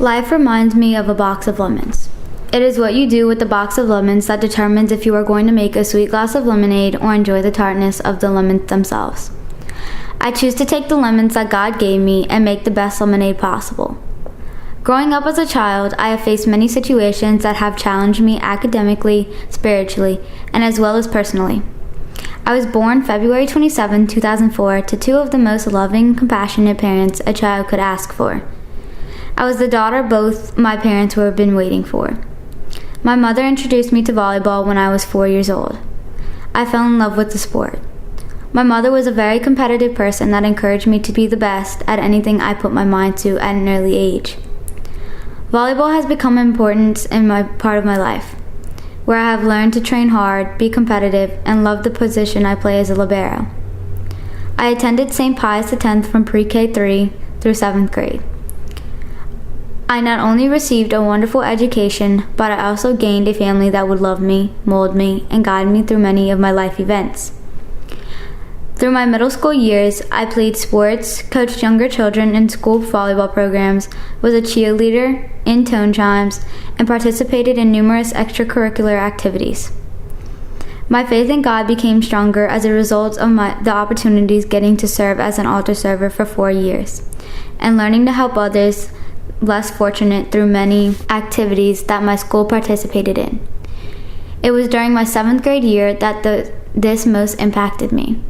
Life reminds me of a box of lemons. It is what you do with the box of lemons that determines if you are going to make a sweet glass of lemonade or enjoy the tartness of the lemons themselves. I choose to take the lemons that God gave me and make the best lemonade possible. Growing up as a child, I have faced many situations that have challenged me academically, spiritually, and as well as personally. I was born February 27, 2004, to two of the most loving, compassionate parents a child could ask for. I was the daughter both my parents would have been waiting for. My mother introduced me to volleyball when I was 4 years old. I fell in love with the sport. My mother was a very competitive person that encouraged me to be the best at anything I put my mind to at an early age. Volleyball has become important in my part of my life, where I have learned to train hard, be competitive, and love the position I play as a libero. I attended St. Pius X from pre-K 3 through 7th grade. I not only received a wonderful education, but I also gained a family that would love me, mold me, and guide me through many of my life events. Through my middle school years, I played sports, coached younger children in school volleyball programs, was a cheerleader, in tone chimes, and participated in numerous extracurricular activities. My faith in God became stronger as a result of the opportunities getting to serve as an altar server for 4 years, and learning to help others less fortunate through many activities that my school participated in. It was during my 7th grade year that this most impacted me.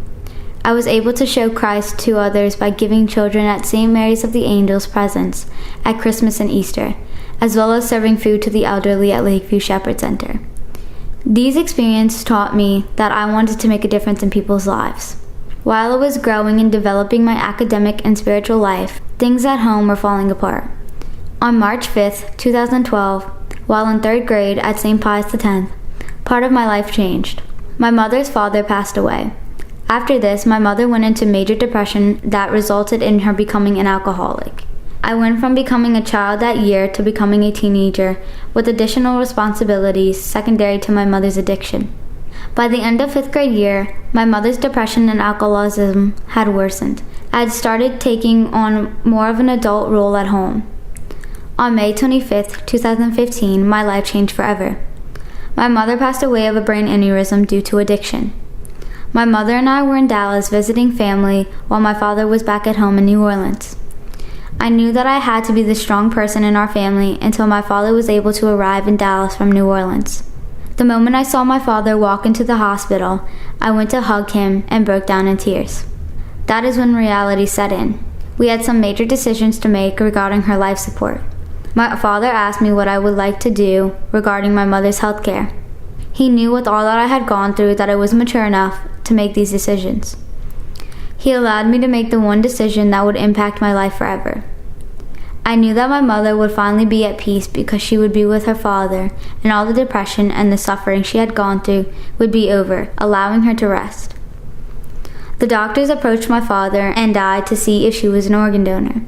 I was able to show Christ to others by giving children at St. Mary's of the Angels presents at Christmas and Easter, as well as serving food to the elderly at Lakeview Shepherd Center. These experiences taught me that I wanted to make a difference in people's lives. While I was growing and developing my academic and spiritual life, things at home were falling apart. On March 5th, 2012, while in 3rd grade at St. Pius X, part of my life changed. My mother's father passed away. After this, my mother went into major depression that resulted in her becoming an alcoholic. I went from becoming a child that year to becoming a teenager with additional responsibilities secondary to my mother's addiction. By the end of 5th grade year, my mother's depression and alcoholism had worsened. I had started taking on more of an adult role at home. On May 25th, 2015, my life changed forever. My mother passed away of a brain aneurysm due to addiction. My mother and I were in Dallas visiting family while my father was back at home in New Orleans. I knew that I had to be the strong person in our family until my father was able to arrive in Dallas from New Orleans. The moment I saw my father walk into the hospital, I went to hug him and broke down in tears. That is when reality set in. We had some major decisions to make regarding her life support. My father asked me what I would like to do regarding my mother's health care. He knew with all that I had gone through that I was mature enough to make these decisions. He allowed me to make the one decision that would impact my life forever. I knew that my mother would finally be at peace because she would be with her father, and all the depression and the suffering she had gone through would be over, allowing her to rest. The doctors approached my father and I to see if she was an organ donor.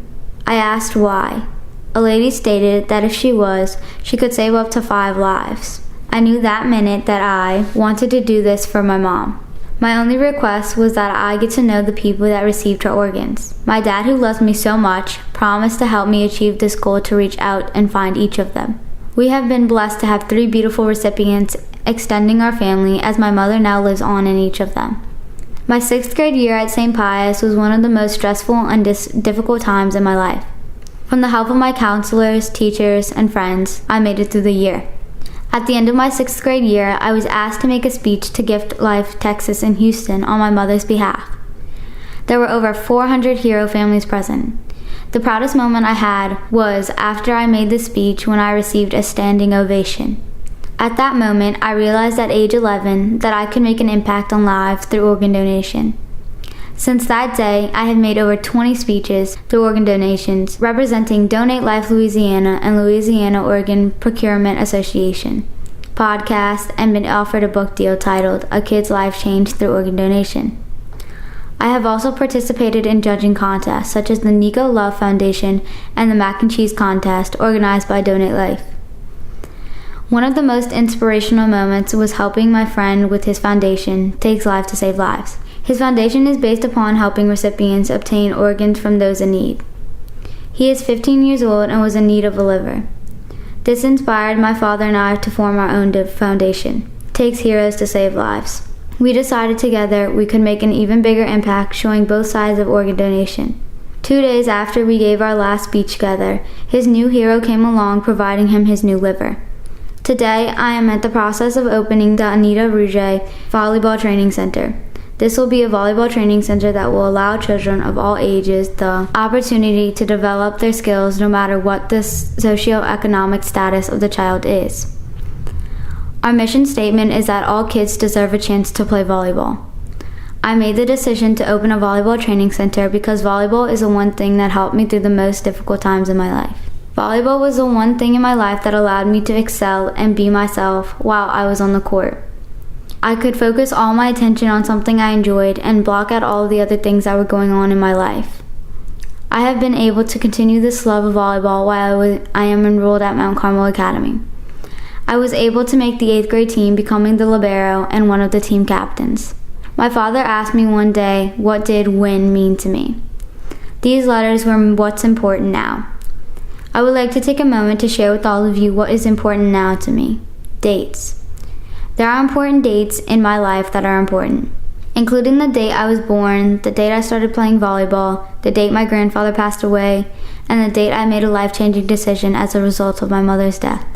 I asked why. A lady stated that if she was, she could save up to 5 lives. I knew that minute that I wanted to do this for my mom. My only request was that I get to know the people that received her organs. My dad, who loves me so much, promised to help me achieve this goal to reach out and find each of them. We have been blessed to have 3 beautiful recipients extending our family, as my mother now lives on in each of them. My 6th grade year at St. Pius was one of the most stressful and difficult times in my life. From the help of my counselors, teachers, and friends, I made it through the year. At the end of my 6th grade year, I was asked to make a speech to Gift Life Texas in Houston on my mother's behalf. There were over 400 hero families present. The proudest moment I had was after I made the speech when I received a standing ovation. At that moment, I realized at age 11 that I could make an impact on lives through organ donation. Since that day, I have made over 20 speeches through organ donations representing Donate Life Louisiana and Louisiana Organ Procurement Association, podcast, and been offered a book deal titled A Kid's Life Changed Through Organ Donation. I have also participated in judging contests such as the Nico Love Foundation and the Mac and Cheese Contest organized by Donate Life. One of the most inspirational moments was helping my friend with his foundation, Takes Life to Save Lives. His foundation is based upon helping recipients obtain organs from those in need. He is 15 years old and was in need of a liver. This inspired my father and I to form our own foundation. It takes heroes to save lives. We decided together we could make an even bigger impact, showing both sides of organ donation. 2 days after we gave our last speech together, his new hero came along, providing him his new liver. Today, I am at the process of opening the Rougee Volleyball Training Center. This will be a volleyball training center that will allow children of all ages the opportunity to develop their skills no matter what the socioeconomic status of the child is. Our mission statement is that all kids deserve a chance to play volleyball. I made the decision to open a volleyball training center because volleyball is the one thing that helped me through the most difficult times in my life. Volleyball was the one thing in my life that allowed me to excel and be myself while I was on the court. I could focus all my attention on something I enjoyed and block out all the other things that were going on in my life. I have been able to continue this love of volleyball while I am enrolled at Mount Carmel Academy. I was able to make the 8th grade team, becoming the libero and one of the team captains. My father asked me one day, what did win mean to me? These letters were what's important now. I would like to take a moment to share with all of you what is important now to me. Dates. There are important dates in my life that are important, including the date I was born, the date I started playing volleyball, the date my grandfather passed away, and the date I made a life-changing decision as a result of my mother's death.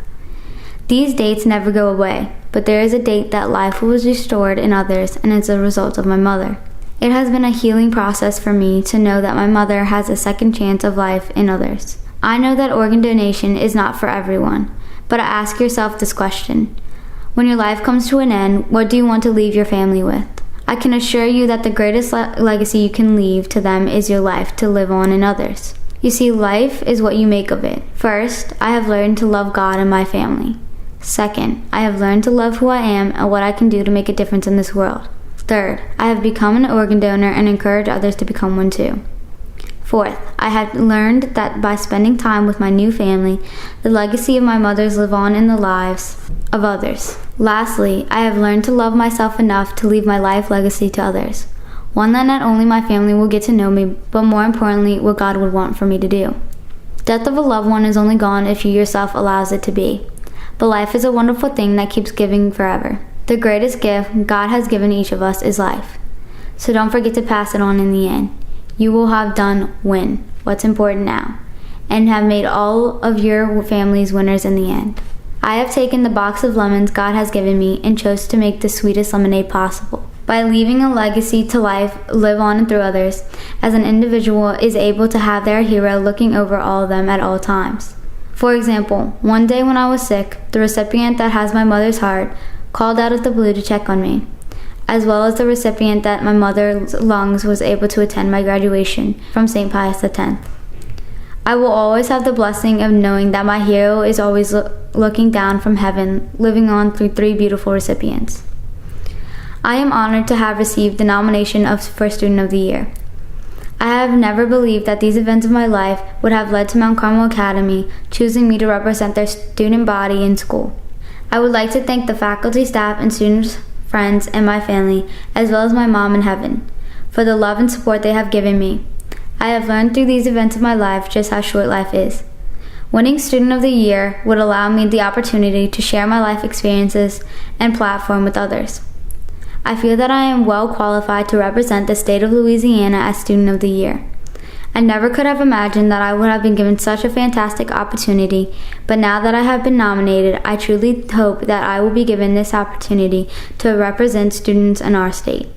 These dates never go away, but there is a date that life was restored in others, and it's a result of my mother. It has been a healing process for me to know that my mother has a second chance of life in others. I know that organ donation is not for everyone, but ask yourself this question. When your life comes to an end, what do you want to leave your family with? I can assure you that the greatest legacy you can leave to them is your life to live on in others. You see, life is what you make of it. First, I have learned to love God and my family. Second, I have learned to love who I am and what I can do to make a difference in this world. Third, I have become an organ donor and encourage others to become one too. Fourth, I have learned that by spending time with my new family, the legacy of my mothers live on in the lives of others. Lastly, I have learned to love myself enough to leave my life legacy to others. One that not only my family will get to know me, but more importantly, what God would want for me to do. Death of a loved one is only gone if you yourself allows it to be. But life is a wonderful thing that keeps giving forever. The greatest gift God has given each of us is life. So don't forget to pass it on in the end. You will have done win, what's important now, and have made all of your families winners in the end. I have taken the box of lemons God has given me and chose to make the sweetest lemonade possible. By leaving a legacy to live on and through others, as an individual is able to have their hero looking over all of them at all times. For example, one day when I was sick, the recipient that has my mother's heart called out of the blue to check on me, as well as the recipient that my mother's lungs was able to attend my graduation from St. Pius X. I will always have the blessing of knowing that my hero is always looking down from heaven, living on through 3 beautiful recipients. I am honored to have received the nomination for Student of the Year. I have never believed that these events of my life would have led to Mount Carmel Academy choosing me to represent their student body in school. I would like to thank the faculty, staff, and students, friends, and my family, as well as my mom in heaven, for the love and support they have given me. I have learned through these events of my life just how short life is. Winning Student of the Year would allow me the opportunity to share my life experiences and platform with others. I feel that I am well qualified to represent the state of Louisiana as Student of the Year. I never could have imagined that I would have been given such a fantastic opportunity, but now that I have been nominated, I truly hope that I will be given this opportunity to represent students in our state.